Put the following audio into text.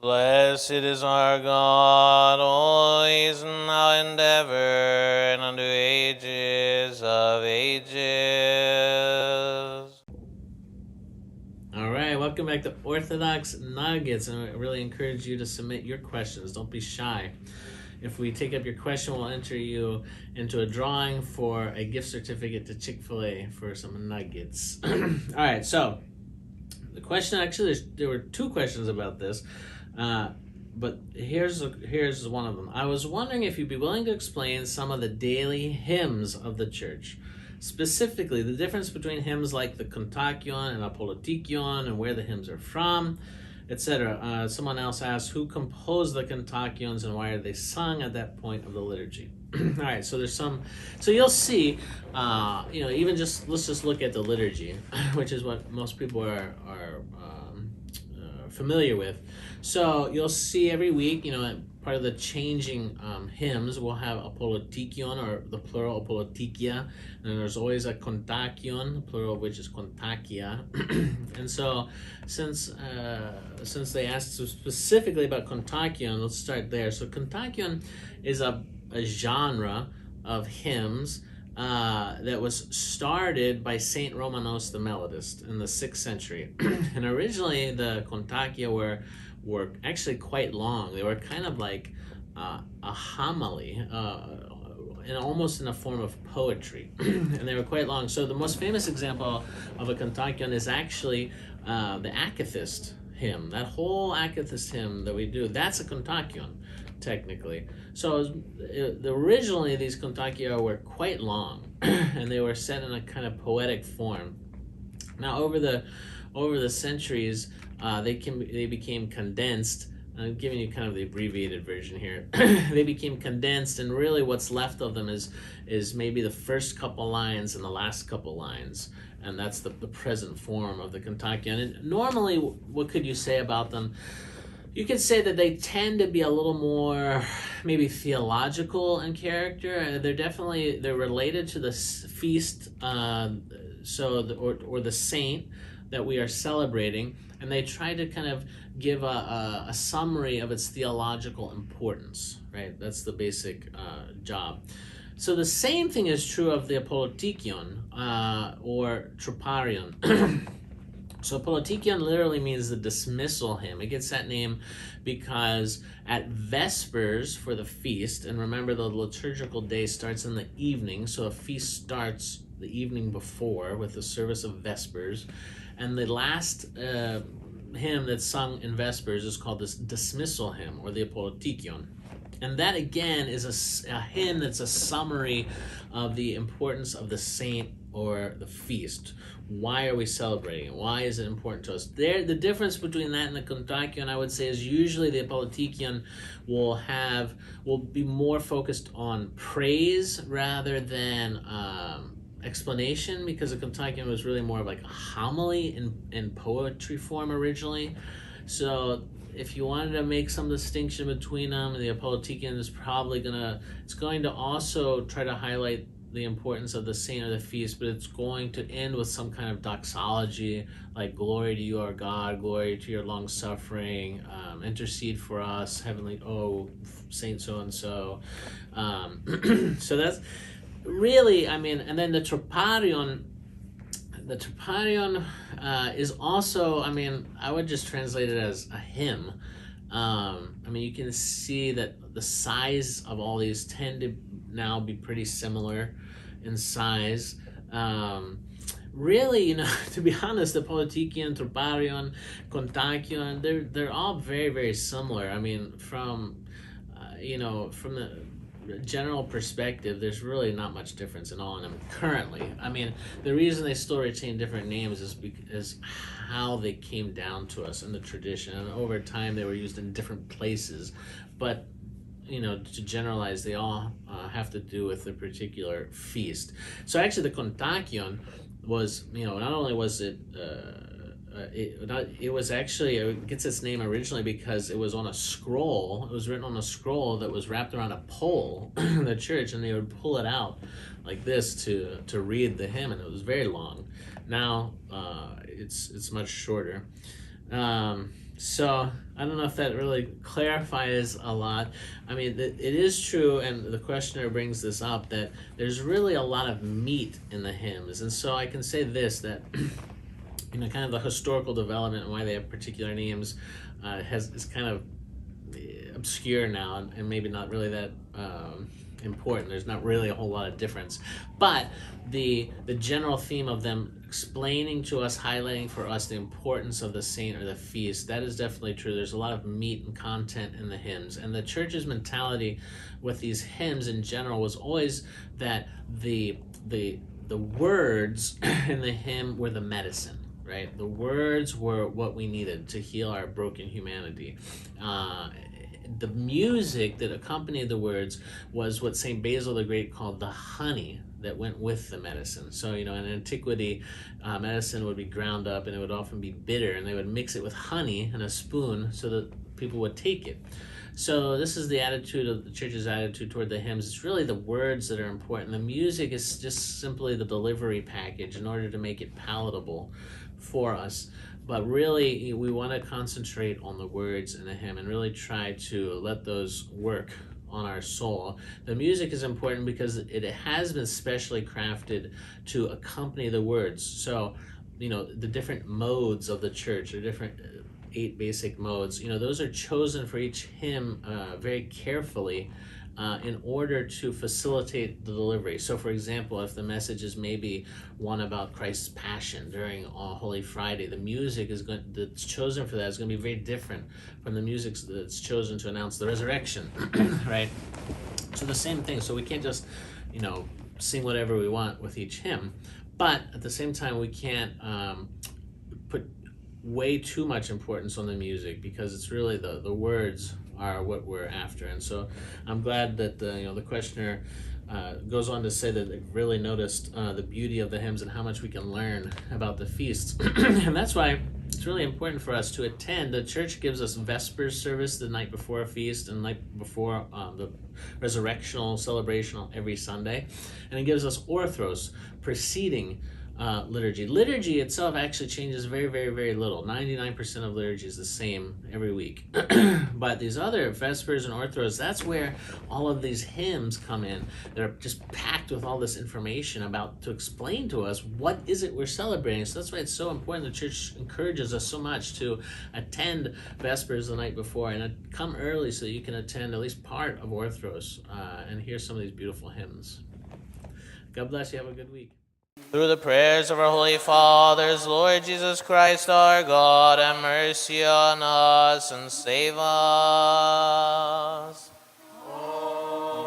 Blessed is our God, always and now and ever, and unto ages of ages. All right, welcome back to Orthodox Nuggets, and I really encourage you to submit your questions. Don't be shy. If we take up your question, we'll enter you into a drawing for a gift certificate to Chick-fil-A for some nuggets. All right, so the question, actually, there were two questions about this, but here's one of them. I was wondering if you'd be willing to explain some of the daily hymns of the church. Specifically, the difference between hymns like the Kontakion and Apolytikion and where the hymns are from, etc. Someone else asked, who composed the Kontakions and why are they sung at that point of the liturgy? All right, so there's some. So you'll see, even let's just look at the liturgy, which is what most people are familiar with. So you'll see every week, part of the changing hymns, we'll have Apolytikion, or the plural Apolytikia, and there's always a Kontakion, the plural of which is Kontakia. And so since they asked specifically about Kontakion, let's start there. So Kontakion is a genre of hymns that was started by Saint Romanos the Melodist in the 6th century. And originally the Kontakia were actually quite long. They were kind of like a homily, and almost in a form of poetry. And they were quite long. So the most famous example of a Kontakion is actually the Akathist hymn. That whole Akathist hymn that we do, that's a Kontakion, technically. So originally these Kontakia were quite long, and they were set in a kind of poetic form. Now over the centuries, they became condensed. I'm giving you kind of the abbreviated version here. They became condensed, and really what's left of them is maybe the first couple lines and the last couple lines, and that's the present form of the Kontakion. And normally, what could you say about them? You could say that they tend to be a little more maybe theological in character. They're related to the feast, or the saint that we are celebrating, and they try to kind of give a summary of its theological importance, right? That's the basic job. So the same thing is true of the Apolytikion, or Troparion. So Apolytikion literally means the dismissal hymn. It gets that name because at Vespers for the feast, and remember the liturgical day starts in the evening, so a feast starts the evening before with the service of Vespers, and the last hymn that's sung in Vespers is called this dismissal hymn, or the Apolytikion. And that again is a hymn that's a summary of the importance of the saint or the feast. Why are we celebrating it? Why is it important to us? The difference between that and the Kontakion, I would say, is usually the Apolytikion will be more focused on praise rather than explanation, because the Kontakion was really more of like a homily in poetry form originally. So if you wanted to make some distinction between them, the Apolytikion is going to also try to highlight the importance of the saint or the feast, but it's going to end with some kind of doxology, like glory to you, our God, glory to your long suffering, intercede for us, heavenly, saint so-and-so. So that's really, and then the Troparion is also, I would just translate it as a hymn. You can see that the size of all these tend to now be pretty similar in size. Really, to be honest, the Apolytikion, Troparion, Kontakion, they're all very, very similar. From the general perspective, there's really not much difference in all of them currently. The reason they still retain different names is how they came down to us in the tradition, and over time they were used in different places. But to generalize, they all have to do with a particular feast. So actually, the Kontakion was, not only was it it gets its name originally because it was on a scroll. It was written on a scroll that was wrapped around a pole in the church, and they would pull it out like this to read the hymn, and it was very long. Now it's much shorter. So I don't know if that really clarifies a lot. I mean, it is true, and the questioner brings this up, that there's really a lot of meat in the hymns. And so I can say this, that kind of the historical development and why they have particular names is kind of obscure now, and maybe not really that important. There's not really a whole lot of difference, but the general theme of them explaining to us, highlighting for us the importance of the saint or the feast, that is definitely true. There's a lot of meat and content in the hymns, and the church's mentality with these hymns in general was always that the words in the hymn were the medicine. Right, the words were what we needed to heal our broken humanity. The music that accompanied the words was what St. Basil the Great called the honey that went with the medicine. So, in antiquity, medicine would be ground up and it would often be bitter, and they would mix it with honey in a spoon so that people would take it. So this is the attitude of the church's attitude toward the hymns. It's really the words that are important. The music is just simply the delivery package in order to make it palatable for us. But really, we want to concentrate on the words in the hymn and really try to let those work on our soul. The music is important because it has been specially crafted to accompany the words. So, the different modes of the church, the different 8 basic modes, those are chosen for each hymn very carefully in order to facilitate the delivery. So, for example, if the message is maybe one about Christ's Passion during Holy Friday, the music that's chosen for that is going to be very different from the music that's chosen to announce the resurrection, right? So the same thing. So we can't just, sing whatever we want with each hymn, but at the same time, we can't put way too much importance on the music, because it's really the words are what we're after. And so I'm glad that the questioner goes on to say that they really noticed the beauty of the hymns and how much we can learn about the feasts. And that's why it's really important for us to attend. The church gives us Vespers service the night before a feast and night before the resurrectional celebration on every Sunday. And it gives us Orthros preceding liturgy. Liturgy itself actually changes very, very, very little. 99% of liturgy is the same every week. But these other Vespers and Orthros, that's where all of these hymns come in. They're just packed with all this information to explain to us what is it we're celebrating. So that's why it's so important. The church encourages us so much to attend Vespers the night before and come early so that you can attend at least part of Orthros and hear some of these beautiful hymns. God bless you. Have a good week. Through the prayers of our Holy Fathers, Lord Jesus Christ, our God, have mercy on us and save us.